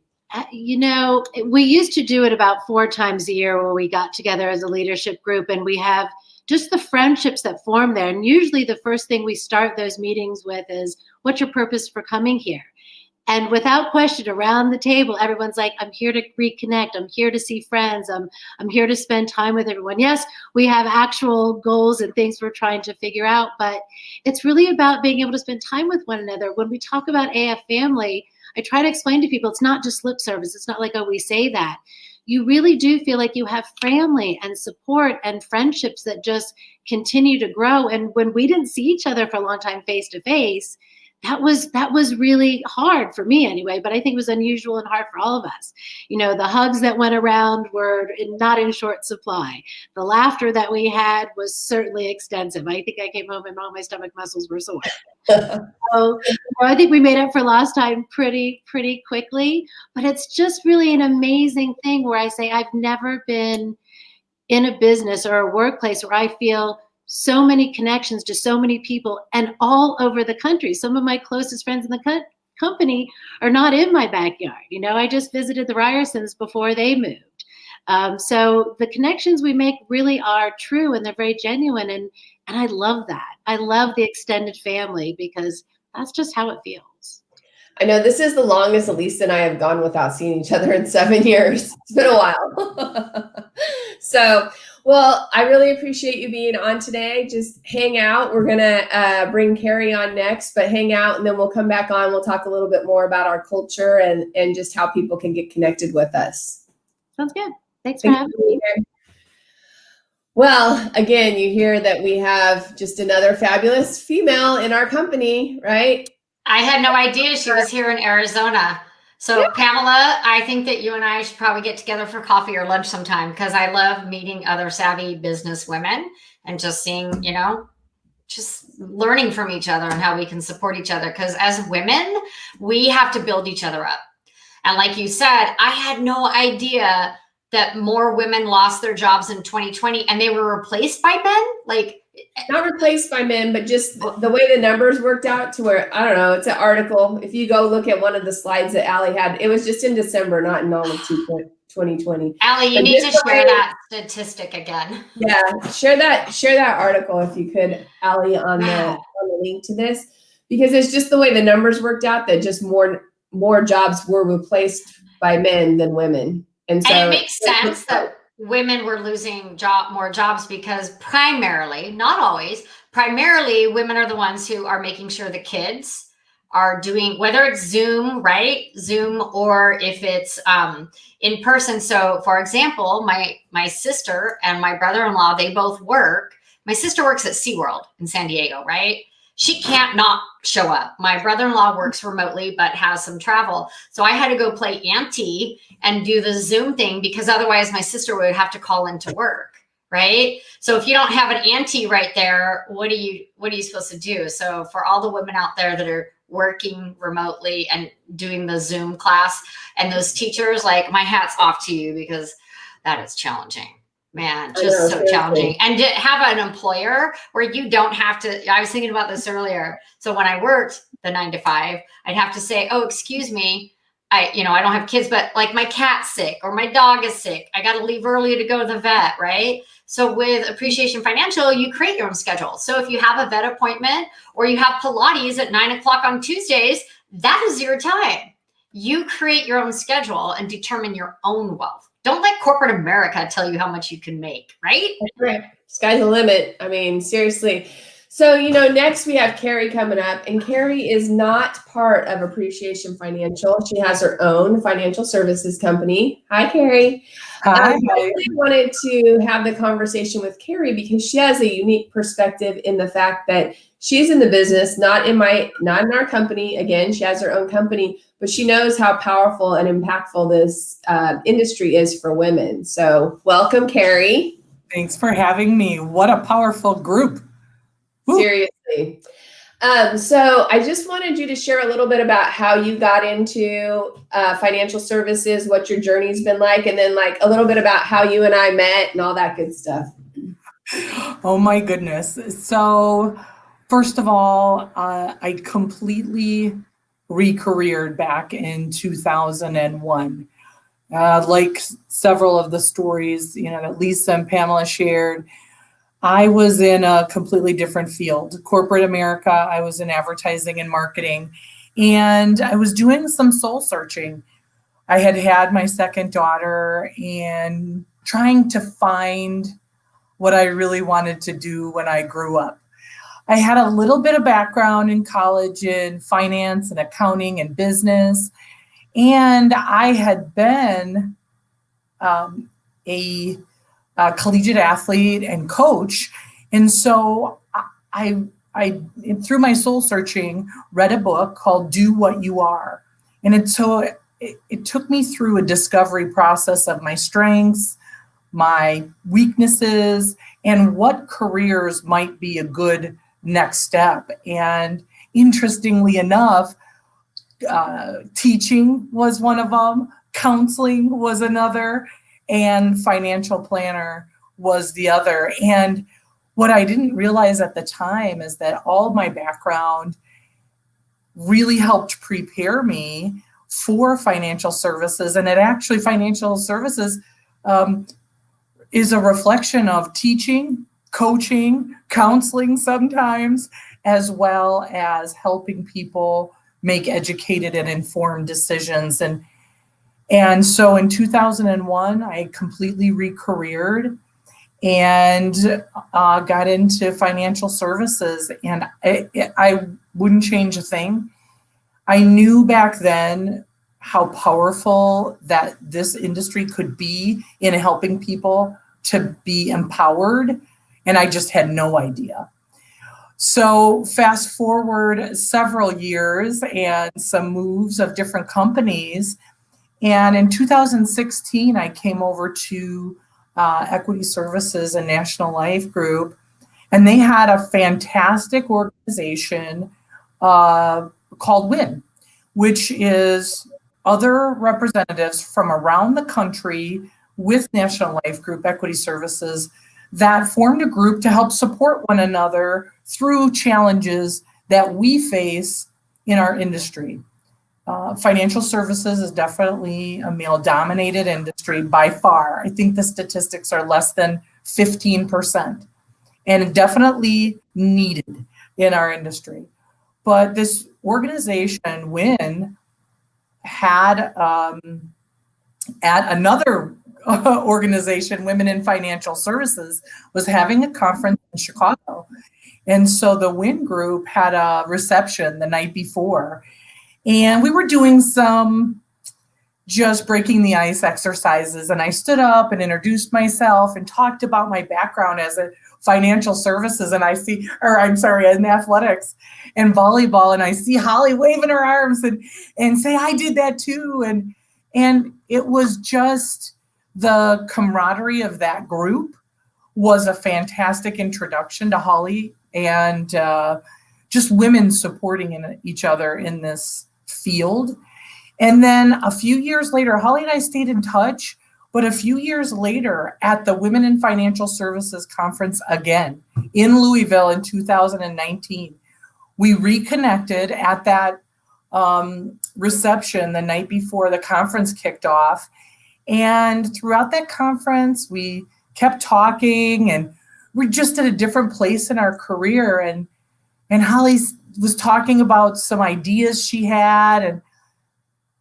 We used to do it about 4 times a year, where we got together as a leadership group, and we have just the friendships that form there. And usually the first thing we start those meetings with is, what's your purpose for coming here? And without question, around the table, everyone's like, I'm here to reconnect. I'm here to see friends. I'm here to spend time with everyone. Yes, we have actual goals and things we're trying to figure out, but it's really about being able to spend time with one another. When we talk about AF family, I try to explain to people, it's not just lip service. It's not like, oh, we say that. You really do feel like you have family and support and friendships that just continue to grow. And when we didn't see each other for a long time face to face, that was really hard for me anyway, but I think it was unusual and hard for all of us. The hugs that went around were not in short supply. The laughter that we had was certainly extensive. I think I came home and all my stomach muscles were sore. So I think we made up for lost time pretty quickly, but it's just really an amazing thing where I say I've never been in a business or a workplace where I feel so many connections to so many people and all over the country. Some of my closest friends in the company are not in my backyard. I just visited the Ryersons before they moved. So the connections we make really are true and they're very genuine. And I love that. I love the extended family because that's just how it feels. I know this is the longest Elise and I have gone without seeing each other in 7 years. It's been a while. So, well, I really appreciate you being on today. Just hang out. We're going to bring Carrie on next, but hang out and then we'll come back on. We'll talk a little bit more about our culture and just how people can get connected with us. Sounds good. Thanks for having me. Well, again, you hear that we have just another fabulous female in our company, right? I had no idea she was here in Arizona. So yeah. Pamela, I think that you and I should probably get together for coffee or lunch sometime because I love meeting other savvy business women and just seeing, just learning from each other and how we can support each other. Because as women, we have to build each other up. And like you said, I had no idea that more women lost their jobs in 2020 and they were replaced by men. Not replaced by men, but just the way the numbers worked out to where, I don't know, it's an article. If you go look at one of the slides that Allie had, it was just in December, not in all of 2020. Allie, you need to share that statistic again. Yeah, share that article if you could, Allie, on the link to this, because it's just the way the numbers worked out that just more jobs were replaced by men than women. And so it makes sense that women were losing more jobs because primarily, not always, primarily women are the ones who are making sure the kids are doing, whether it's Zoom, right? Zoom, or if it's in person. So for example, my sister and my brother-in-law, they both work. My sister works at SeaWorld in San Diego, right? She can't not show up. My brother-in-law works remotely, but has some travel. So I had to go play auntie and do the Zoom thing because otherwise my sister would have to call into work, right? So if you don't have an auntie right there, what are you supposed to do? So for all the women out there that are working remotely and doing the Zoom class and those teachers, my hat's off to you because that is challenging. Man, just so challenging. And to have an employer where you don't have to, I was thinking about this earlier. So when I worked the 9 to 5, I'd have to say, oh, excuse me. I don't have kids, but my cat's sick or my dog is sick. I got to leave early to go to the vet, right? So with Appreciation Financial, you create your own schedule. So if you have a vet appointment or you have Pilates at 9 o'clock on Tuesdays, that is your time. You create your own schedule and determine your own wealth. Don't let corporate America tell you how much you can make, right? That's right. Sky's the limit. I mean, seriously. So, next we have Carrie coming up, and Carrie is not part of Appreciation Financial. She has her own financial services company. Hi, Carrie. Hi. I really wanted to have the conversation with Carrie because she has a unique perspective in the fact that she's in the business, not in our company. Again, she has her own company, but she knows how powerful and impactful this industry is for women. So welcome, Carrie. Thanks for having me. What a powerful group. Woo. Seriously. So I just wanted you to share a little bit about how you got into financial services, what your journey's been like, and then a little bit about how you and I met and all that good stuff. Oh my goodness. So first of all, I completely re-careered back in 2001. Like several of the stories, that Lisa and Pamela shared, I was in a completely different field. Corporate America, I was in advertising and marketing, and I was doing some soul searching. I had my second daughter and trying to find what I really wanted to do when I grew up. I had a little bit of background in college in finance and accounting and business, and I had been a collegiate athlete and coach. And so I through my soul searching, read a book called Do What You Are. And it took me through a discovery process of my strengths, my weaknesses, and what careers might be a good next step. And interestingly enough, teaching was one of them, counseling was another, and financial planner was the other. And what I didn't realize at the time is that all of my background really helped prepare me for financial services. And it actually, financial services is a reflection of teaching, coaching, counseling sometimes, as well as helping people make educated and informed decisions. And so in 2001, I completely recareered and got into financial services. And I wouldn't change a thing. I knew back then how powerful that this industry could be in helping people to be empowered. And I just had no idea. So fast forward several years and some moves of different companies. And in 2016, I came over to Equity Services and National Life Group, and they had a fantastic organization called WIN, which is other representatives from around the country with National Life Group Equity Services that formed a group to help support one another through challenges that we face in our industry. Financial services is definitely a male-dominated industry by far. I think the statistics are less than 15%, and definitely needed in our industry. But this organization, WIN, had at another organization, Women in Financial Services, was having a conference in Chicago. And so the WIN group had a reception the night before. And we were doing some just breaking the ice exercises. And I stood up and introduced myself and talked about my background as a financial services. And in athletics and volleyball. And I see Hawley waving her arms and say, I did that too. And it was just the camaraderie of that group was a fantastic introduction to Hawley and just women supporting each other in this field. And then a few years later, Hawley and I stayed in touch, but a few years later at the Women in Financial Services Conference again in Louisville in 2019, we reconnected at that reception the night before the conference kicked off. And throughout that conference, we kept talking and we're just at a different place in our career. And Hawley was talking about some ideas she had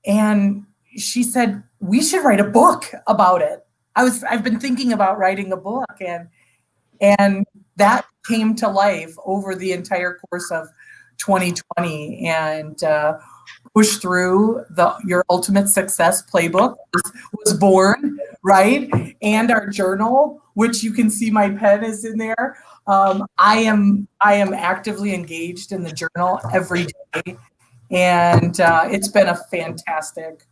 and she said, we should write a book about it. I've been thinking about writing a book and that came to life over the entire course of 2020 and pushed through. Your Ultimate Success Playbook was born, right? And our journal, which you can see my pen is in there. I am actively engaged in the journal every day, and it's been a fantastic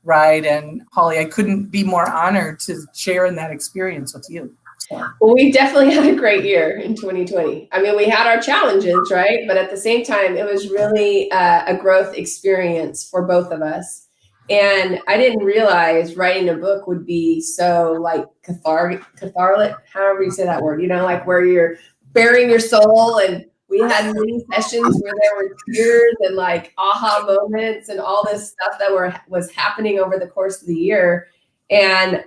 ride. And Hawley, I couldn't be more honored to share in that experience with you. So. Well, we definitely had a great year in 2020. I mean, we had our challenges, right? But at the same time, it was really a growth experience for both of us. And I didn't realize writing a book would be so like cathartic, however you say that word, like where you're bearing your soul. And we had many sessions where there were tears and like aha moments and all this stuff that was happening over the course of the year. And,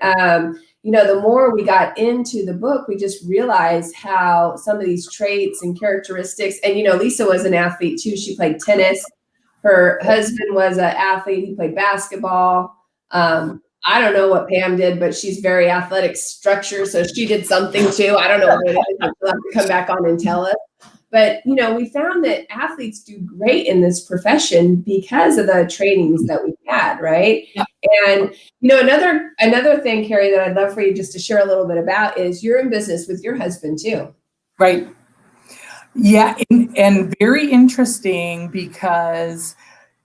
the more we got into the book, we just realized how some of these traits and characteristics, and, Lisa was an athlete too. She played tennis. Her husband was an athlete. He played basketball. I don't know what Pam did, but she's very athletic structure. So she did something too. I don't know what it is. She'll have to come back on and tell us. But, we found that athletes do great in this profession because of the trainings that we've had, right? Yeah. And, another thing, Carrie, that I'd love for you just to share a little bit about is you're in business with your husband too. Right. Yeah, and very interesting because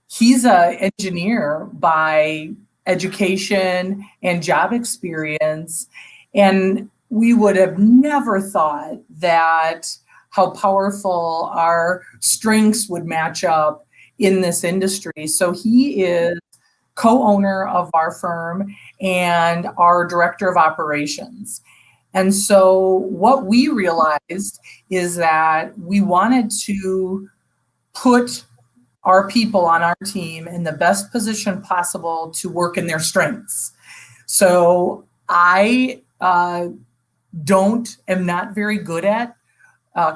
he's an engineer by education and job experience. And we would have never thought that how powerful our strengths would match up in this industry. So he is co-owner of our firm and our director of operations. And so what we realized is that we wanted to put our people on our team in the best position possible to work in their strengths. So I am not very good at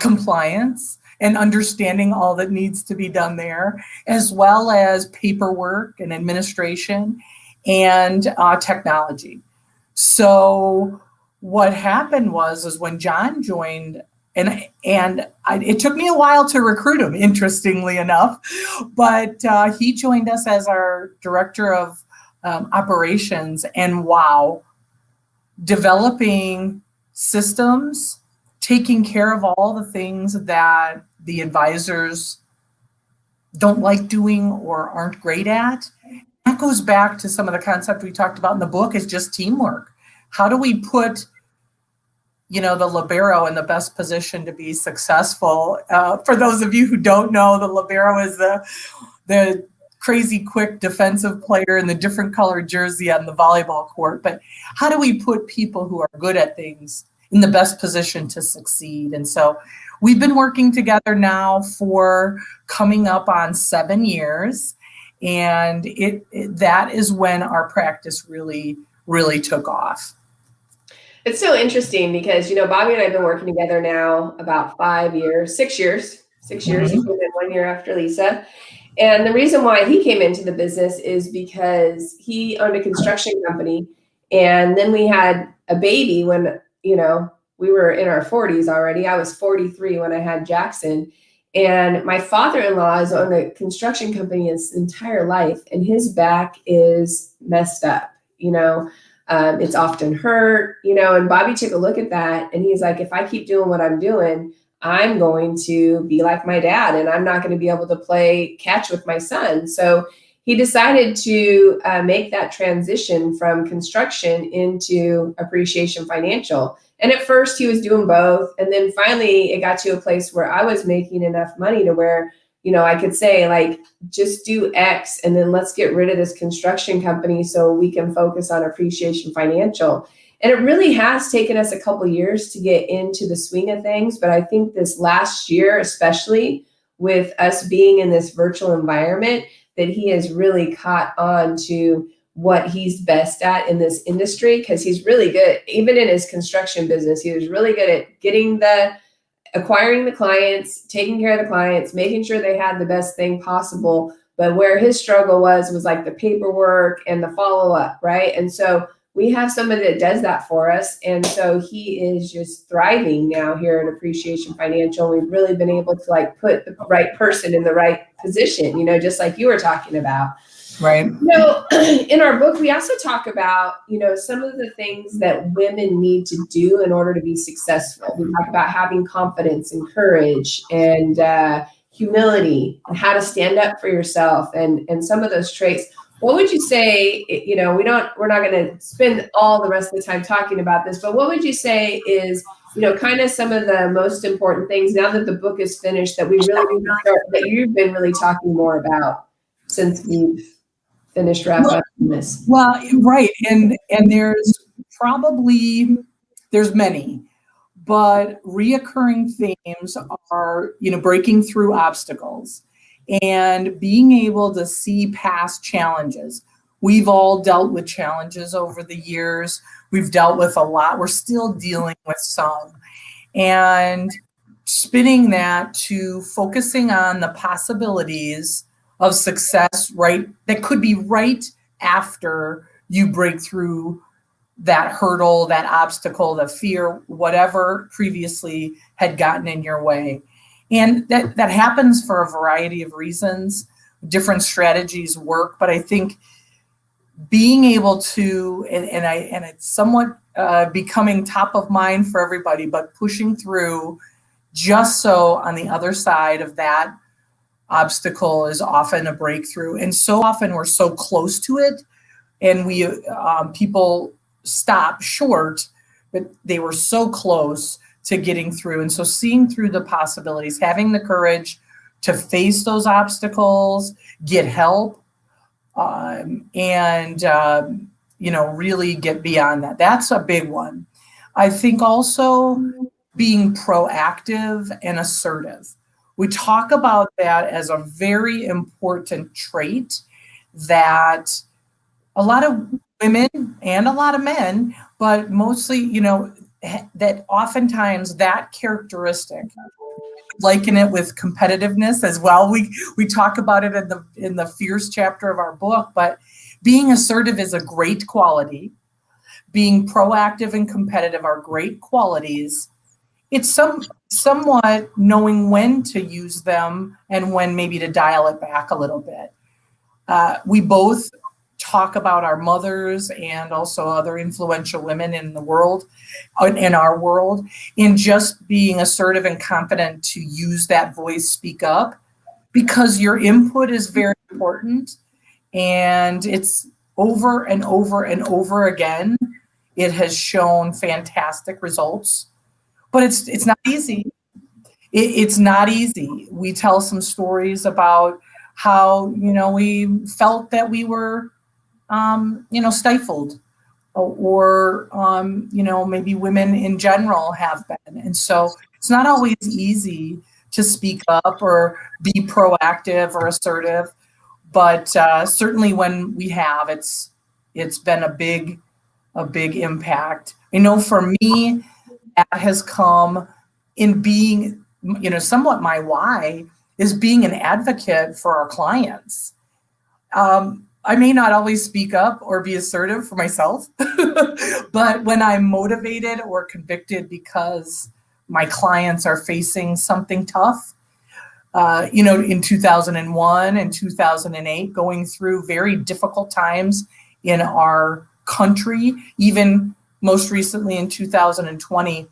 compliance and understanding all that needs to be done there, as well as paperwork and administration and technology. So what happened is when John joined, it took me a while to recruit him, interestingly enough, but he joined us as our director of operations, and wow, developing systems, taking care of all the things that the advisors don't like doing or aren't great at. That goes back to some of the concept we talked about in the book, is just teamwork. How do we put the libero in the best position to be successful? For those of you who don't know, the libero is the crazy quick defensive player in the different colored jersey on the volleyball court. But how do we put people who are good at things in the best position to succeed? And so we've been working together now for coming up on 7 years. And that is when our practice really, really took off. It's so interesting because, Bobby and I have been working together now about 5 years, 6 years. 6 years. He came in 1 year after Lisa. And the reason why he came into the business is because he owned a construction company. And then we had a baby when, we were in our 40s already. I was 43 when I had Jackson. And my father-in-law has owned a construction company his entire life, and his back is messed up, it's often hurt, and Bobby took a look at that and he's like, if I keep doing what I'm doing, I'm going to be like my dad and I'm not going to be able to play catch with my son. So he decided to make that transition from construction into Appreciation Financial. And at first he was doing both. And then finally it got to a place where I was making enough money to where, I could say, like, just do X and then let's get rid of this construction company so we can focus on Appreciation Financial. And it really has taken us a couple of years to get into the swing of things. But I think this last year, especially with us being in this virtual environment, that he has really caught on to what he's best at in this industry, because he's really good. Even in his construction business, he was really good at acquiring the clients, taking care of the clients, making sure they had the best thing possible. But where his struggle was like the paperwork and the follow-up, right? And so we have somebody that does that for us. And so he is just thriving now here at Appreciation Financial. We've really been able to put the right person in the right position, just like you were talking about. Right. In our book, we also talk about, some of the things that women need to do in order to be successful. We talk about having confidence and courage and humility and how to stand up for yourself and some of those traits. What would you say, we're not going to spend all the rest of the time talking about this, but what would you say is, kind of some of the most important things now that the book is finished that we really need to start, that you've been really talking more about since we've finished wrap up on this? Well, right. And there's many, but reoccurring themes are, breaking through obstacles and being able to see past challenges. We've all dealt with challenges over the years. We've dealt with a lot. We're still dealing with some. And spinning that to focusing on the possibilities of success, right? That could be right after you break through that hurdle, that obstacle, the fear, whatever previously had gotten in your way. And that happens for a variety of reasons. Different strategies work, but I think being able to, and it's somewhat becoming top of mind for everybody, but pushing through just so on the other side of that obstacle is often a breakthrough. And so often we're so close to it, and we people stop short, but they were so close to getting through. And so seeing through the possibilities, having the courage to face those obstacles, get help, and really get beyond that. That's a big one. I think also being proactive and assertive. We talk about that as a very important trait that a lot of women and a lot of men, but mostly, that oftentimes that characteristic, liken it with competitiveness as well. We talk about it in the fierce chapter of our book, but being assertive is a great quality. Being proactive and competitive are great qualities. It's somewhat knowing when to use them and when maybe to dial it back a little bit. We both talk about our mothers and also other influential women in the world, in our world, in just being assertive and confident to use that voice, speak up, because your input is very important. And it's over and over and over again. It has shown fantastic results, but it's not easy. It's not easy. We tell some stories about how, we felt that we were, stifled, or maybe women in general have been. And so it's not always easy to speak up or be proactive or assertive, but certainly when we have, it's been a big impact. I know for me, that has come in being, somewhat my why is being an advocate for our clients. I may not always speak up or be assertive for myself, but when I'm motivated or convicted because my clients are facing something tough, in 2001 and 2008, going through very difficult times in our country, even most recently in 2020,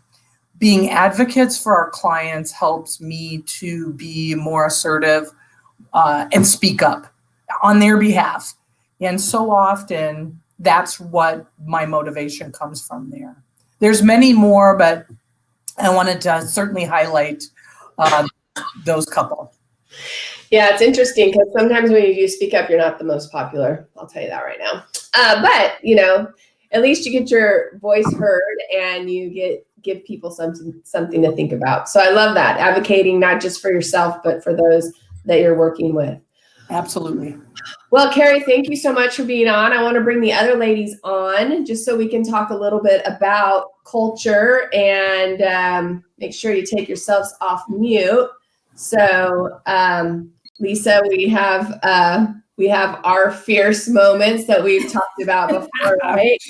being advocates for our clients helps me to be more assertive and speak up on their behalf. And so often that's what my motivation comes from there. There's many more, but I wanted to certainly highlight those couple. Yeah, it's interesting because sometimes when you do speak up, you're not the most popular. I'll tell you that right now. But, at least you get your voice heard and you give people something to think about. So I love that, advocating not just for yourself, but for those that you're working with. Absolutely. Well, Carrie, thank you so much for being on. I want to bring the other ladies on just so we can talk a little bit about culture and make sure you take yourselves off mute. So, Lisa, we have our fierce moments that we've talked about before, right?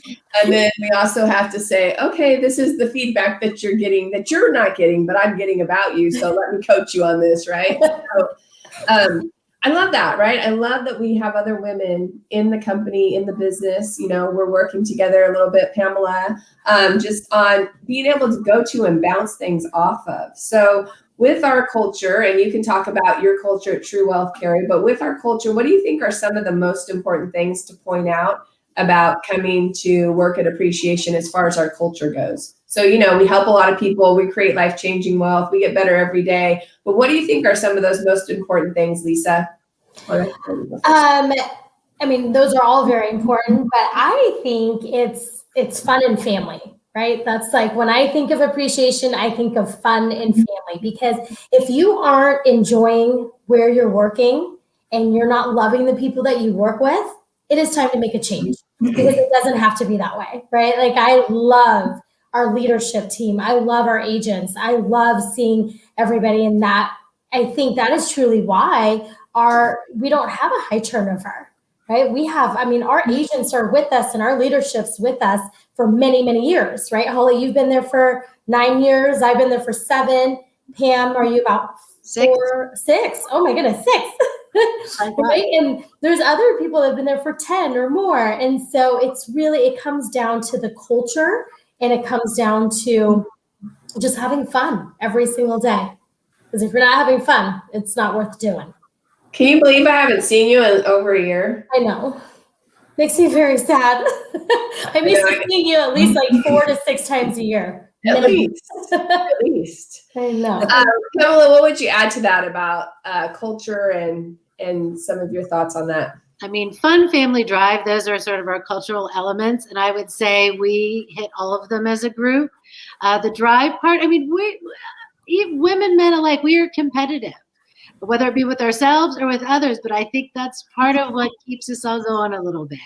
And then we also have to say, okay, this is the feedback that you're getting, that you're not getting, but I'm getting about you. So let me coach you on this, right? So, I love that, right? I love that we have other women in the company, in the business. We're working together a little bit, Pamela, just on being able to go to and bounce things off of. So with our culture, and you can talk about your culture at True Wealth, Carrie, but with our culture, what do you think are some of the most important things to point out about coming to work at Appreciation as far as our culture goes? So, we help a lot of people. We create life-changing wealth. We get better every day. But what do you think are some of those most important things, Lisa? Those are all very important, but I think it's fun and family, right? That's like when I think of appreciation, I think of fun and family, because if you aren't enjoying where you're working and you're not loving the people that you work with, it is time to make a change, because it doesn't have to be that way, right? Like I love our leadership team. I love our agents. I love seeing everybody in that. I think that is truly why we don't have a high turnover, right? Our agents are with us and our leadership's with us for many, many years, right? Holly, you've been there for 9 years. I've been there for 7. Pam, are you about 6? Oh my goodness, 6. Right? And there's other people that have been there for 10 or more. And so it comes down to the culture, and it comes down to just having fun every single day. Because if you're not having fun, it's not worth doing. Can you believe I haven't seen you in over a year? I know. Makes me very sad. I'm used to seeing you at least like 4 to 6 times a year. At least. At least. I know. Pamela, what would you add to that about culture and some of your thoughts on that? I mean, fun, family, drive, those are sort of our cultural elements. And I would say we hit all of them as a group. The drive part, I mean, women, men alike, we are competitive, whether it be with ourselves or with others. But I think that's part of what keeps us all going a little bit.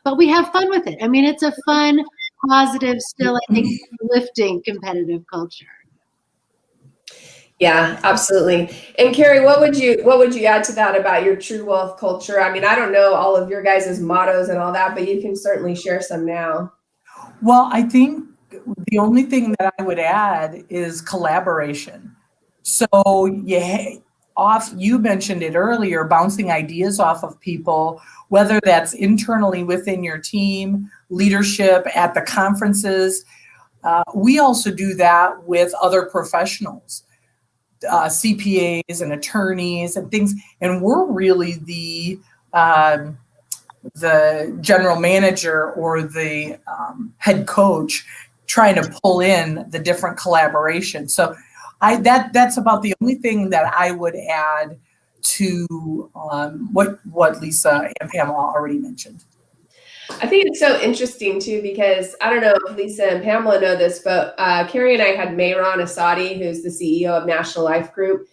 But we have fun with it. I mean, it's a fun, positive, still, I think, lifting competitive culture. Yeah, absolutely. And Carrie, what would you add to that about your true wealth culture? I mean, I don't know all of your guys' mottos and all that, but you can certainly share some now. Well, I think the only thing that I would add is collaboration. So you mentioned it earlier, bouncing ideas off of people, whether that's internally within your team, leadership at the conferences. We also do that with other professionals, CPAs and attorneys and things. And we're really the general manager or the head coach trying to pull in the different collaboration. So that's about the only thing that I would add to what Lisa and Pamela already mentioned. I think it's so interesting too, because I don't know if Lisa and Pamela know this, but Carrie and I had Mehran Asadi, who's the CEO of National Life Group.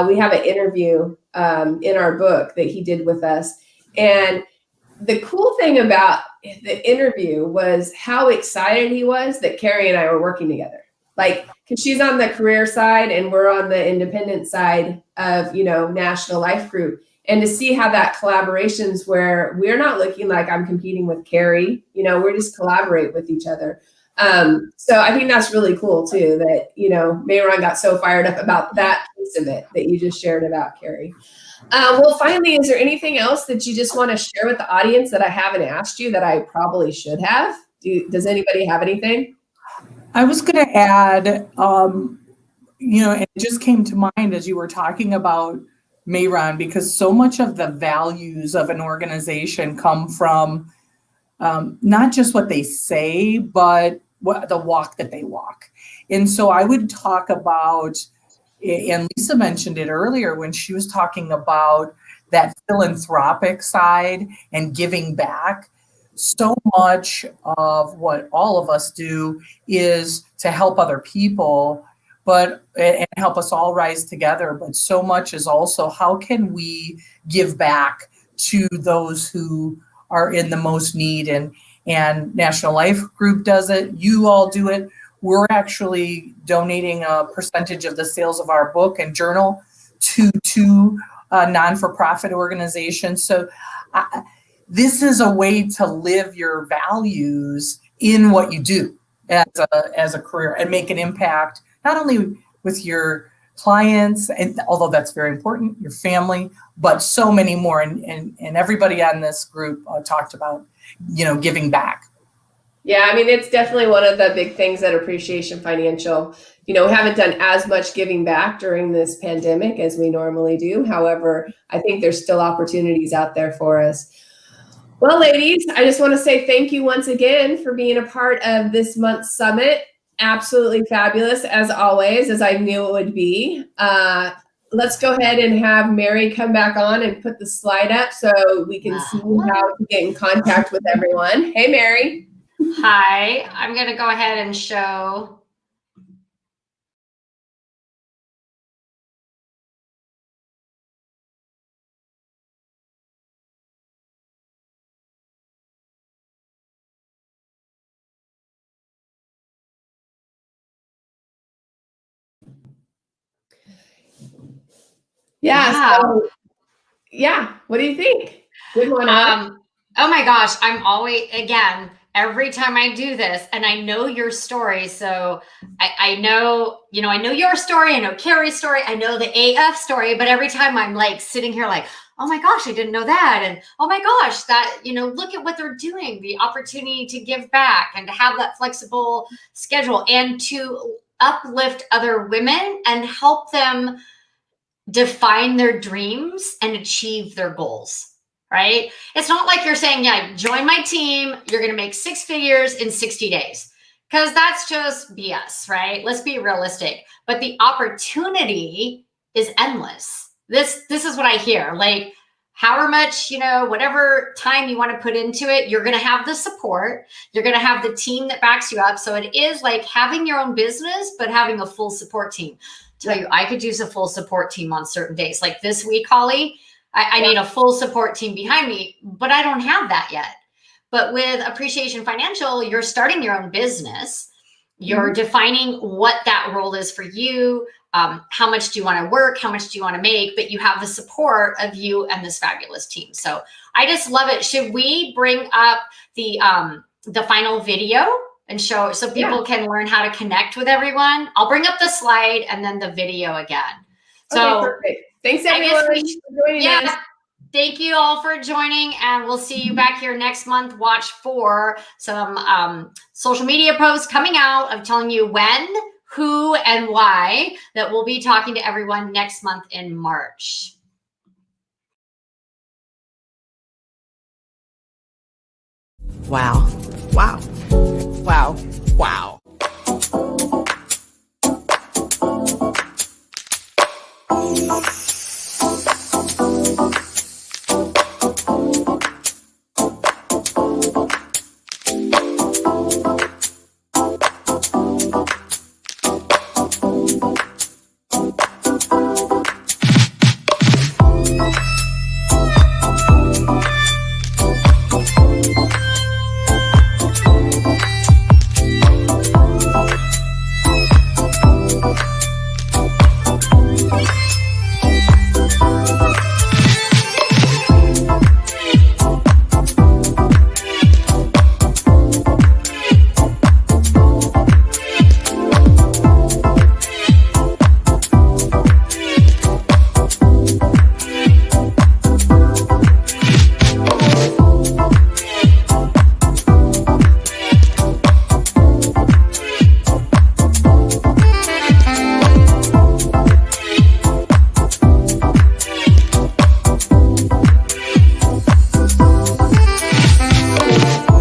We have an interview in our book that he did with us. And the cool thing about the interview was how excited he was that Carrie and I were working together. Like, because she's on the career side and we're on the independent side of, National Life Group. And to see how that collaborations where we're not looking like I'm competing with Carrie, we're just collaborate with each other. So I think that's really cool too, that, Mehran got so fired up about that piece of it that you just shared about Carrie. Well, finally, is there anything else that you just want to share with the audience that I haven't asked you that I probably should have? Does anybody have anything? I was going to add, it just came to mind as you were talking about Mehran, because so much of the values of an organization come from not just what they say, but the walk that they walk. And so I would talk about, and Lisa mentioned it earlier when she was talking about that philanthropic side and giving back. So much of what all of us do is to help other people, and help us all rise together. But so much is also, how can we give back to those who are in the most need? And National Life Group does it. You all do it. We're actually donating a percentage of the sales of our book and journal to two non-for-profit organizations. So this is a way to live your values in what you do as a career and make an impact, not only with your clients, and although that's very important, your family, but so many more. And everybody on this group talked about, giving back. Yeah, I mean, it's definitely one of the big things at Appreciation Financial. We haven't done as much giving back during this pandemic as we normally do. However, I think there's still opportunities out there for us. Well, ladies, I just want to say thank you once again for being a part of this month's summit. Absolutely fabulous, as always, as I knew it would be. Let's go ahead and have Mary come back on and put the slide up so we can see how to get in contact with everyone. Hey, Mary. Hi, I'm going to go ahead and show. Yeah. So, what do you think? Good one. Oh my gosh, I'm always, again, every time I do this, and I know your story. So I know, I know your story. I know Carrie's story. I know the AF story, but every time I'm like sitting here like, oh my gosh, I didn't know that. And oh my gosh, that, look at what they're doing, the opportunity to give back and to have that flexible schedule and to uplift other women and help them define their dreams and achieve their goals, right? It's not like you're saying, yeah, join my team, you're going to make 6 figures in 60 days, because that's just BS, right? Let's be realistic. But the opportunity is endless. This is what I hear. Like, however much, whatever time you want to put into it, you're going to have the support. You're going to have the team that backs you up. So it is like having your own business, but having a full support team. Tell you, I could use a full support team on certain days. Like this week, Hawley, I need a full support team behind me, but I don't have that yet. But with Appreciation Financial, you're starting your own business. You're defining what that role is for you. How much do you want to work? How much do you want to make? But you have the support of you and this fabulous team. So I just love it. Should we bring up the final video and show it so people can learn how to connect with everyone? I'll bring up the slide and then the video again. So okay, perfect. Thanks everyone for joining us. Thank you all for joining, and we'll see you back here next month. Watch for some social media posts coming out of telling you when, who, and why that we'll be talking to everyone next month in March. Wow. Wow. Wow. Wow.